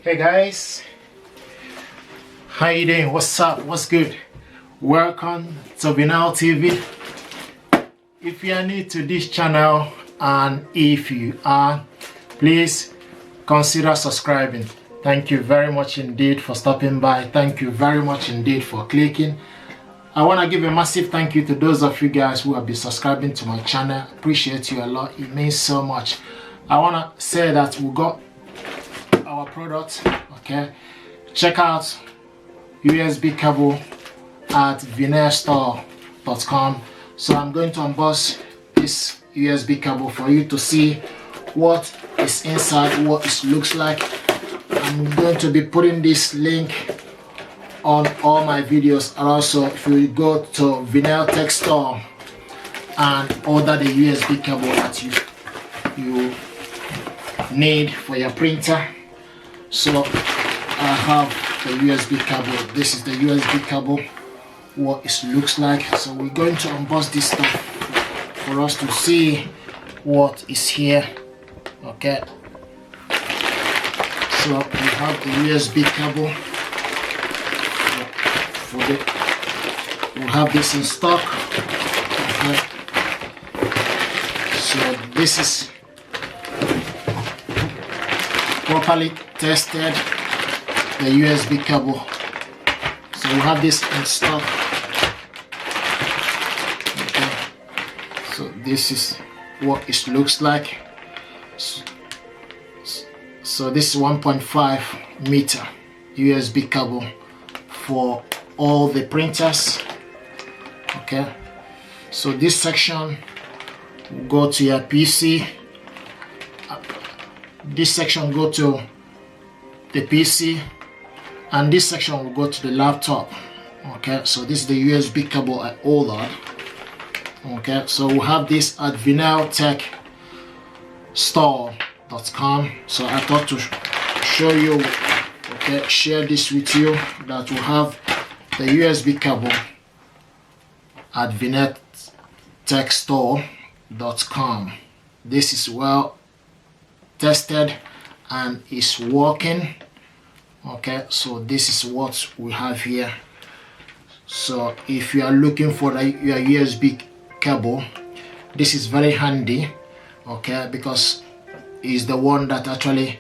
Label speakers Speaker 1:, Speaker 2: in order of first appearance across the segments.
Speaker 1: Hey guys, how you doing? What's up? What's good? Welcome to Vinneltech TV. If you are new to this channel, and if you are, please consider subscribing. Thank you very much indeed for stopping by. Thank you very much indeed for clicking. I want to give a massive thank you to those of you guys who have been subscribing to my channel. Appreciate you a lot. It means so much. I want to say that we got our product. Okay, check out USB cable at vinneltech.com. So I'm going to unbox this USB cable for you to see what is inside, what it looks like. I'm going to be putting this link on all my videos, and also if you go to Vinneltech store and order the USB cable that you need for your printer. So I have the USB cable. This is the USB cable, what it looks like. So we're going to unbox this stuff for us to see what is here. Okay, so we have the USB cable. We have this in stock. Okay, so this is properly tested, the USB cable. So we have this in stock. Okay, so this is what it looks like. So this is 1.5 meter USB cable for all the printers. Okay, so this section will go to your PC. This section will go to the PC, and this section will go to the laptop. Okay, so this is the USB cable I ordered. Okay, so we have this at Vinneltech store.com. So I thought to show you, okay, share this with you, that we have the USB cable at Vinneltech store.com. This is well tested and is working. Okay, so this is what we have here. So if you are looking for your USB cable, this is very handy. Okay, because it's the one that actually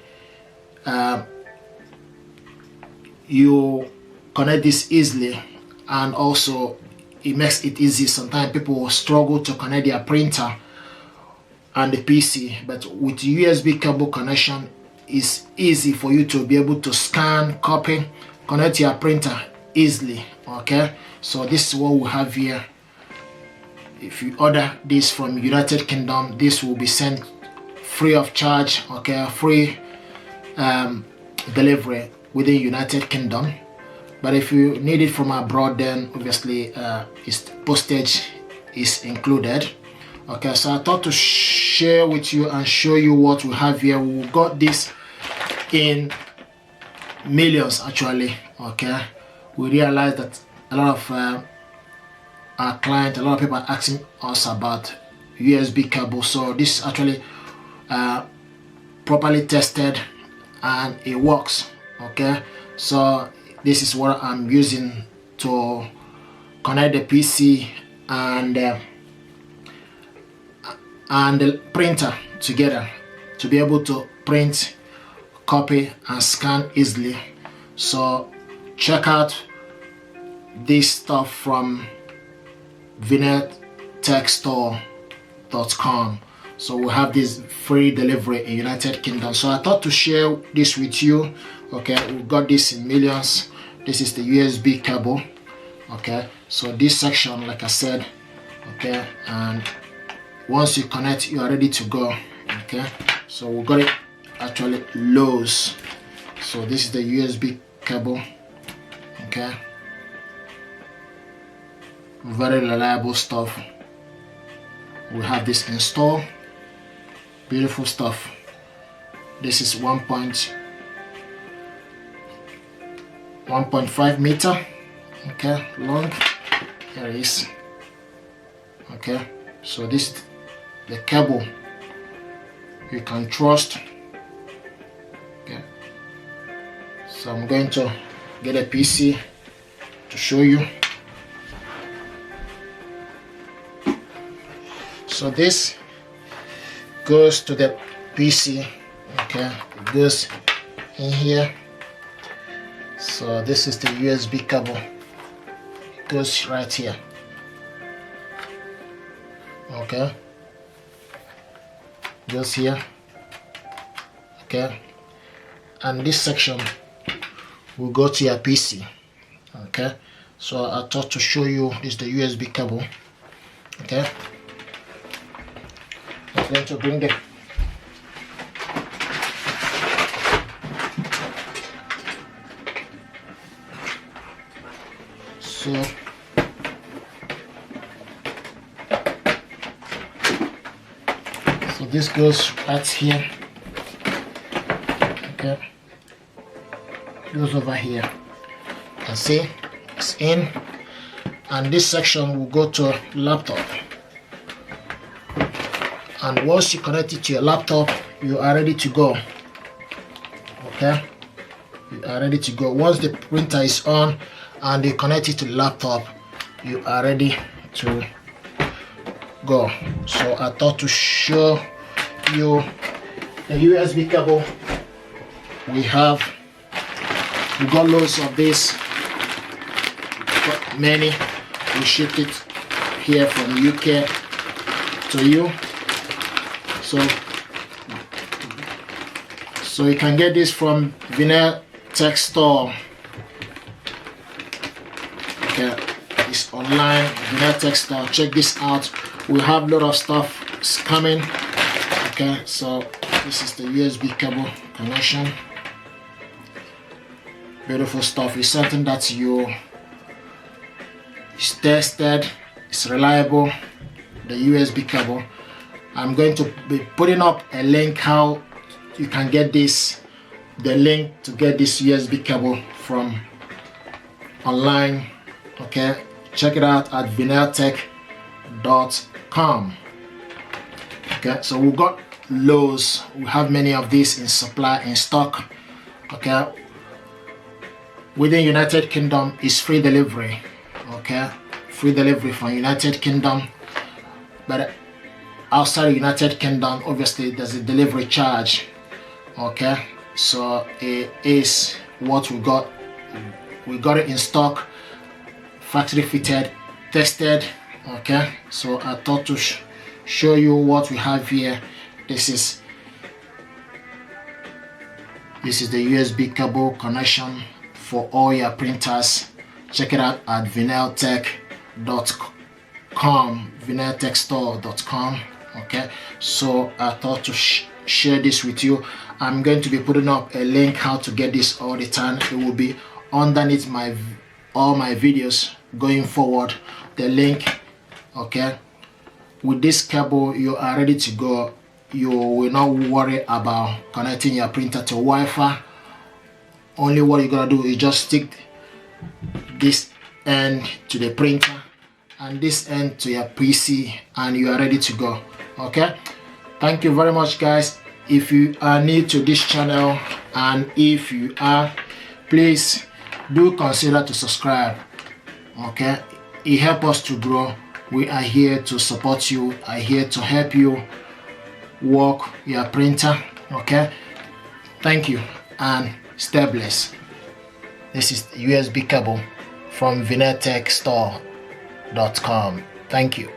Speaker 1: you connect this easily, and also it makes it easy. Sometimes people will struggle to connect their printer and the PC, but with USB cable connection, it's easy for you to be able to scan, copy, connect your printer easily. Okay, so this is what we have here. If you order this from United Kingdom, this will be sent free of charge. Okay, free delivery within United Kingdom. But if you need it from abroad, then obviously its postage is included. Okay, so I thought to share with you and show you what we have here. We got this in millions actually. Okay, we realized that a lot of our clients, a lot of people are asking us about USB cable. So this is actually properly tested and it works. Okay, so this is what I'm using to connect the PC and the printer together to be able to print, copy and scan easily. So check out this stuff from Vinneltech store.com. So we have this free delivery in United Kingdom. So I thought to share this with you. Okay, we got this in millions. This is the USB cable. Okay, so this section, like I said, okay, and once you connect, you are ready to go. Okay, so we got it actually loose. So this is the USB cable. Okay, very reliable stuff. We have this installed. Beautiful stuff. This is 1.5 meter. Okay, long. Here it is. Okay, so this is the cable you can trust. Okay, So I'm going to get a PC to show you. So this goes to the PC. Okay, it goes in here. So this is the USB cable. It goes right here. Okay, goes here. Okay, and this section will go to your PC. Okay, so I thought to show you this is the USB cable. Okay, I'm going to bring the so this goes right here. Okay, goes over here. And see, it's in, and this section will go to laptop. And once you connect it to your laptop, you are ready to go. Okay, you are ready to go. Once the printer is on and you connect it to the laptop, you are ready to go. So I thought to show you the USB cable. We got loads of this, got many. We shipped it here from UK to you. So you can get this from Vinneltech store. Okay, it's online, Vinneltech store. Check this out. We have a lot of stuff coming. Okay, so this is the USB cable connection. Beautiful stuff. It's something that it's tested, it's reliable. The USB cable. I'm going to be putting up a link how you can get this, the link to get this USB cable from online. Okay, check it out at Vinneltech.com. Okay, so we've got loads. We have many of these in supply, in stock. Okay, within United Kingdom is free delivery. Okay, free delivery from United Kingdom, but outside of United Kingdom, obviously there's a delivery charge. Okay, so it is what we got. We got it in stock, factory fitted, tested. Okay, so I thought to show you what we have here. This is the USB cable connection for all your printers. Check it out at Vinneltech.com, Vinneltechstore.com. Okay, so I thought to share this with you. I'm going to be putting up a link how to get this all the time. It will be underneath all my videos going forward, the link. Okay, with this cable you are ready to go. You will not worry about connecting your printer to Wi-Fi. Only what you gotta do is just stick this end to the printer and this end to your PC, and you are ready to go. Okay, thank you very much, guys. If you are new to this channel, and if you are, please do consider to subscribe. Okay, it helps us to grow. We are here to support you, are here to help you work your printer. Okay, thank you and stay blessed. This is the USB cable from Vinneltechstore.com. Thank you.